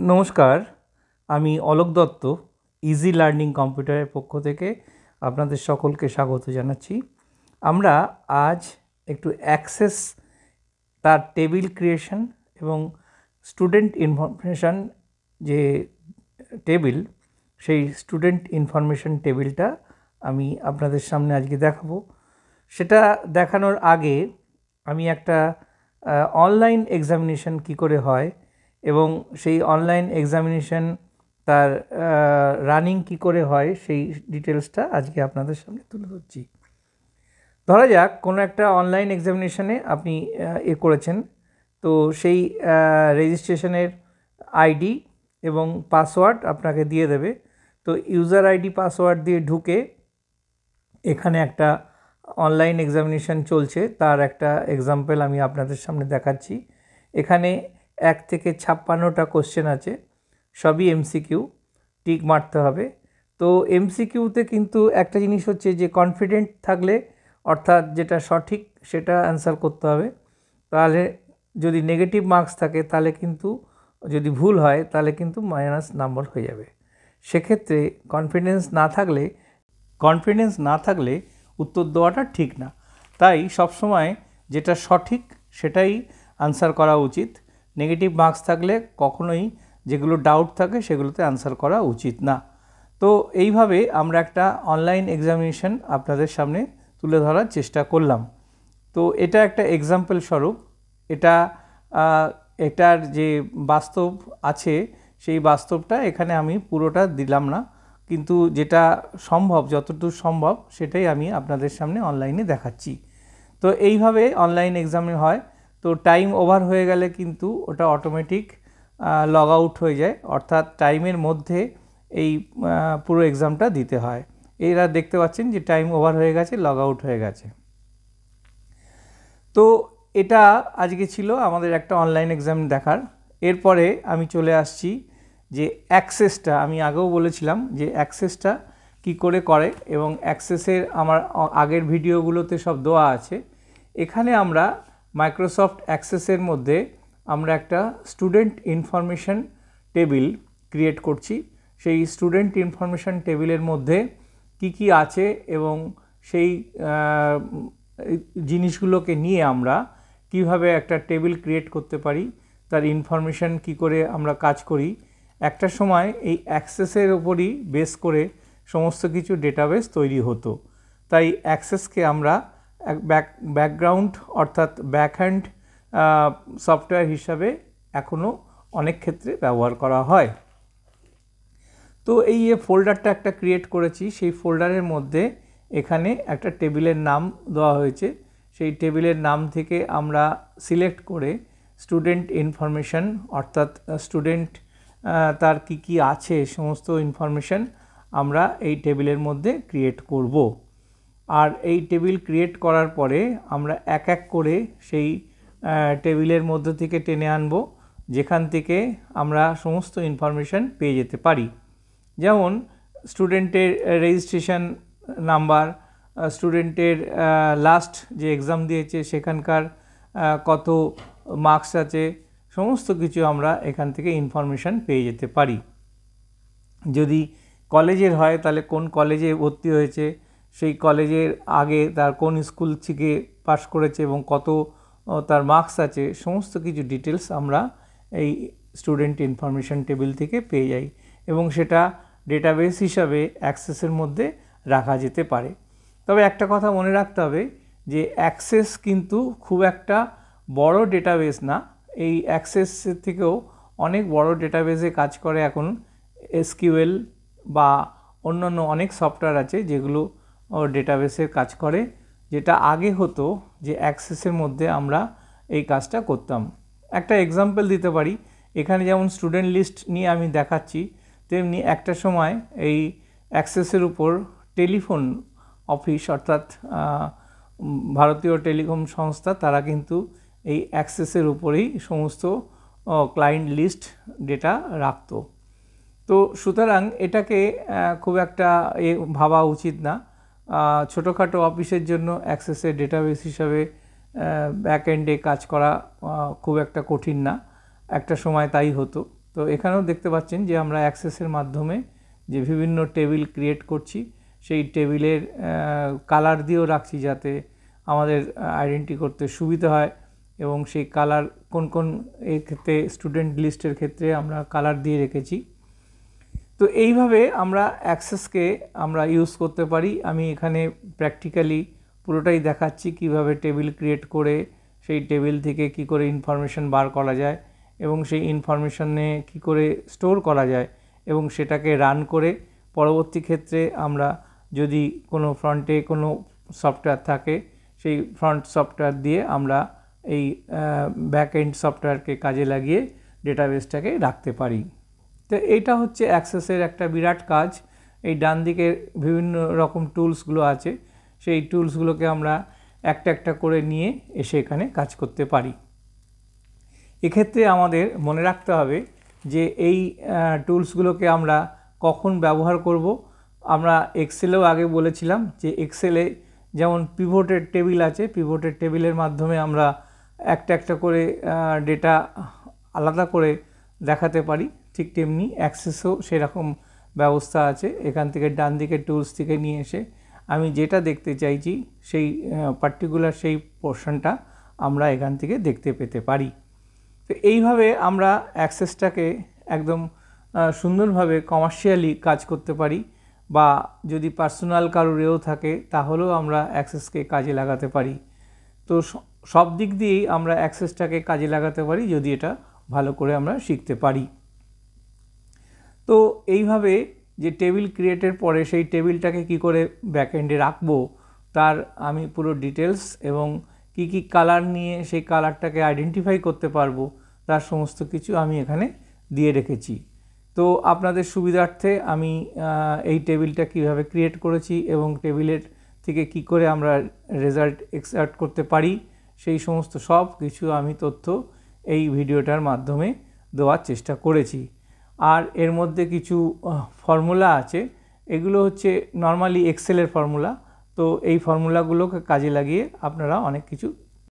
নমস্কার, আমি Alok Dutta easy learning কম্পিউটারের পক্ষ থেকে আপনাদের সকলকে স্বাগত জানাচ্ছি। আমরা আজ একটু অ্যাক্সেস তার টেবিল ক্রিয়েশন এবং স্টুডেন্ট ইনফরমেশান যে টেবিল, সেই স্টুডেন্ট ইনফরমেশান টেবিলটা আমি আপনাদের সামনে আজকে দেখাবো। সেটা দেখানোর আগে আমি একটা অনলাইন এক্সামিনেশন কী করে হয় এবং সেই অনলাইন এক্সামিনেশন তার রানিং কী করে হয় সেই ডিটেলসটা আজকে আপনাদের সামনে তুলে ধরছি। ধরা যাক কোনো একটা অনলাইন এক্সামিনেশনে আপনি করেছেন, তো সেই রেজিস্ট্রেশনের আইডি এবং পাসওয়ার্ড আপনাকে দিয়ে দেবে। তো ইউজার আইডি পাসওয়ার্ড দিয়ে ঢুকে এখানে একটা অনলাইন এক্সামিনেশন চলছে, তার একটা এক্সাম্পল আমি আপনাদের সামনে দেখাচ্ছি। এখানে 1 থেকে 56টা কোশ্চেন আছে, সবই এমসিকিউ, টিক মারতে হবে। তো এমসিকিউতে কিন্তু একটা জিনিস হচ্ছে যে কনফিডেন্ট থাকলে, অর্থাৎ যেটা সঠিক সেটা অ্যান্সার করতে হবে। তাহলে যদি নেগেটিভ মার্কস থাকে তাহলে কিন্তু, যদি ভুল হয় তাহলে কিন্তু মাইনাস নাম্বার হয়ে যাবে। সেক্ষেত্রে কনফিডেন্স না থাকলে উত্তর দেওয়াটা ঠিক না। তাই সবসময় যেটা সঠিক সেটাই আনসার করা উচিত। নেগেটিভ মার্কস থাকলে কখনোই যেগুলো ডাউট থাকে সেগুলোতে আনসার করা উচিত না। তো এইভাবে আমরা একটা অনলাইন এক্সামিনেশন আপনাদের সামনে তুলে ধরার চেষ্টা করলাম। তো এটা একটা এক্সাম্পল স্বরূপ। এটার যে বাস্তব আছে সেই বাস্তবটা এখানে আমি পুরোটা দিলাম না, কিন্তু যেটা সম্ভব, যতটুকু সম্ভব সেটাই আমি আপনাদের সামনে অনলাইনে দেখাচ্ছি। তো এইভাবে অনলাইন এক্সাম হয়। তো টাইম ওভার হয়ে গেলে কিন্তু ওটা অটোমেটিক লগ আউট হয়ে যায়, অর্থাৎ টাইমের মধ্যে এই পুরো এক্সামটা দিতে হয়। এরা দেখতে পাচ্ছেন যে টাইম ওভার হয়ে গেছে, লগ আউট হয়ে গেছে। তো এটা আজকে ছিল আমাদের একটা অনলাইন এক্সাম দেখার। এরপরে আমি চলে আসছি যে অ্যাক্সেসটা, আমি আগেও বলেছিলাম যে অ্যাক্সেসটা কী করে করে, এবং অ্যাক্সেসের আমার আগের ভিডিওগুলোতে সব দেওয়া আছে। এখানে আমরা মাইক্রোসফট অ্যাক্সেসের মধ্যে আমরা একটা স্টুডেন্ট ইনফরমেশান টেবিল ক্রিয়েট করছি। সেই স্টুডেন্ট ইনফরমেশান টেবিলের মধ্যে কি কি আছে এবং সেই জিনিসগুলোকে নিয়ে আমরা কিভাবে একটা টেবিল ক্রিয়েট করতে পারি, তার ইনফরমেশান কি করে আমরা কাজ করি। একটা সময় এই অ্যাক্সেসের ওপরই বেস করে সমস্ত কিছু ডেটাবেস তৈরি হতো। তাই অ্যাক্সেসকে আমরা ব্যাকগ্রাউন্ড অর্থাৎ ব্যাকহ্যান্ড সফটওয়্যার হিসাবে এখনও অনেক ক্ষেত্রে ব্যবহার করা হয়। তো এই ফোল্ডারটা একটা ক্রিয়েট করেছি, সেই ফোল্ডারের মধ্যে এখানে একটা টেবিলের নাম দেওয়া হয়েছে। সেই টেবিলের নাম থেকে আমরা সিলেক্ট করে স্টুডেন্ট ইনফরমেশান, অর্থাৎ স্টুডেন্ট তার কি কি আছে সমস্ত ইনফরমেশান আমরা এই টেবিলের মধ্যে ক্রিয়েট করব। আর এই টেবিল ক্রিয়েট করার পরে আমরা এক এক করে সেই টেবিলের মধ্য থেকে টেনে আনব, যেখান থেকে আমরা সমস্ত ইনফরমেশান পেয়ে যেতে পারি। যেমন স্টুডেন্টের রেজিস্ট্রেশন নাম্বার, স্টুডেন্টের লাস্ট যে এক্সাম দিয়েছে সেখানকার কত মার্কস আছে, সমস্ত কিছু আমরা এখান থেকে ইনফরমেশান পেয়ে যেতে পারি। যদি কলেজের হয় তাহলে কোন কলেজে ভর্তি হয়েছে, সেই কলেজের আগে তার কোন স্কুল থেকে পাস করেছে এবং কত তার মার্কস আছে, সমস্ত কিছু ডিটেলস আমরা এই স্টুডেন্ট ইনফরমেশান টেবিল থেকে পেয়ে যাই এবং সেটা ডেটাবেস হিসাবে অ্যাক্সেসের মধ্যে রাখা যেতে পারে। তবে একটা কথা মনে রাখতে হবে যে অ্যাক্সেস কিন্তু খুব একটা বড় ডেটাবেস না। এই অ্যাক্সেসের থেকেও অনেক বড় ডেটাবেসে কাজ করে এখন এসকিউএল বা অন্যান্য অনেক সফটওয়্যার আছে যেগুলো ডেটাবেসের কাজ করে, যেটা আগে হতো যে অ্যাক্সেসের মধ্যে আমরা এই কাজটা করতাম। একটা এক্সাম্পল দিতে পারি, এখানে যেমন স্টুডেন্ট লিস্ট নিয়ে আমি দেখাচ্ছি, তেমনি একটা সময় এই অ্যাক্সেসের উপর টেলিফোন অফিস, অর্থাৎ ভারতীয় টেলিকম সংস্থা, তারা কিন্তু এই অ্যাক্সেসের উপরেই সমস্ত ক্লায়েন্ট লিস্ট ডেটা রাখতো। তো সুতরাং এটাকে খুব একটা ভাবা উচিত না। ছোটোখাটো অফিসের জন্য অ্যাক্সেসের ডেটাবেস হিসাবে ব্যাক এন্ডে কাজ করা খুব একটা কঠিন না, একটা সময় তাই হতো। তো তো এখানেও দেখতে পাচ্ছেন যে আমরা অ্যাক্সেসের মাধ্যমে যে বিভিন্ন টেবিল ক্রিয়েট করছি, সেই টেবিলের কালার দিয়েও রাখছি যাতে আমাদের আইডেন্টি করতে সুবিধা হয়, এবং সেই কালার কোন কোন এর ক্ষেত্রে স্টুডেন্ট লিস্টের ক্ষেত্রে আমরা কালার দিয়ে রেখেছি। তো এইভাবে আমরা অ্যাক্সেসকে আমরা ইউজ করতে পারি। আমি এখানে প্র্যাকটিক্যালি পুরোটাই দেখাচ্ছি কিভাবে টেবিল ক্রিয়েট করে সেই টেবিল থেকে কি করে ইনফরমেশন বার করা যায় এবং সেই ইনফরমেশনে কি করে স্টোর করা যায়, এবং সেটাকে রান করে পরবর্তী ক্ষেত্রে আমরা যদি কোনো ফ্রন্টে কোনো সফটওয়্যার থাকে সেই ফ্রন্ট সফটওয়্যার দিয়ে আমরা এই ব্যাক এন্ড সফটওয়্যারকে কাজে লাগিয়ে ডেটাবেসটাকে রাখতে পারি। তো এইটা হচ্ছে অ্যাক্সেসের একটা বিরাট কাজ। এই ডান দিকের বিভিন্ন রকম টুলসগুলো আছে, সেই টুলসগুলোকে আমরা একটা একটা করে নিয়ে এসে এখানে কাজ করতে পারি। এক্ষেত্রে আমাদের মনে রাখতে হবে যে এই টুলসগুলোকে আমরা কখন ব্যবহার করব। আমরা এক্সেলেও আগে বলেছিলাম যে এক্সেলে যেমন পিভটের টেবিল আছে, পিভটের টেবিলের মাধ্যমে আমরা একটা একটা করে ডেটা আলাদা করে দেখাতে পারি, ঠিক তেমনি অ্যাক্সেসও সেরকম ব্যবস্থা আছে। এখান থেকে ডান দিকের টুলস থেকে নিয়ে এসে আমি যেটা দেখতে চাইছি সেই পার্টিকুলার সেই পোর্শনটা আমরা এখান থেকে দেখতে পেতে পারি। তো এইভাবে আমরা অ্যাক্সেসটাকে একদম সুন্দরভাবে কমার্শিয়ালি কাজ করতে পারি, বা যদি পার্সোনাল কারোরেও থাকে তাহলেও আমরা অ্যাক্সেসকে কাজে লাগাতে পারি। তো সব দিক দিয়েই আমরা অ্যাক্সেসটাকে কাজে লাগাতে পারি যদি এটা ভালো করে আমরা শিখতে পারি। তো এইভাবে যে টেবিল ক্রিয়েটের পরে সেই টেবিলটাকে কি করে ব্যাকএন্ডে রাখবো তার আমি পুরো ডিটেলস এবং কি কি কালার নিয়ে সেই কালারটাকে আইডেন্টিফাই করতে পারবো তার সমস্ত কিছু আমি এখানে দিয়ে রেখেছি। তো আপনাদের সুবিধার্থে আমি এই টেবিলটা কিভাবে ক্রিয়েট করেছি এবং টেবিলের থেকে কি করে আমরা রেজাল্ট এক্সট্রাক্ট করতে পারি সেই সমস্ত সব কিছু আমি তথ্য এই ভিডিওটার মাধ্যমে দেওয়ার চেষ্টা করেছি। আর এর মধ্যে কিছু ফর্মুলা আছে, এগুলো হচ্ছে নর্মালি এক্সেলের ফর্মুলা। তো এই ফর্মুলাগুলোকে কাজে লাগিয়ে আপনারা অনেক কিছু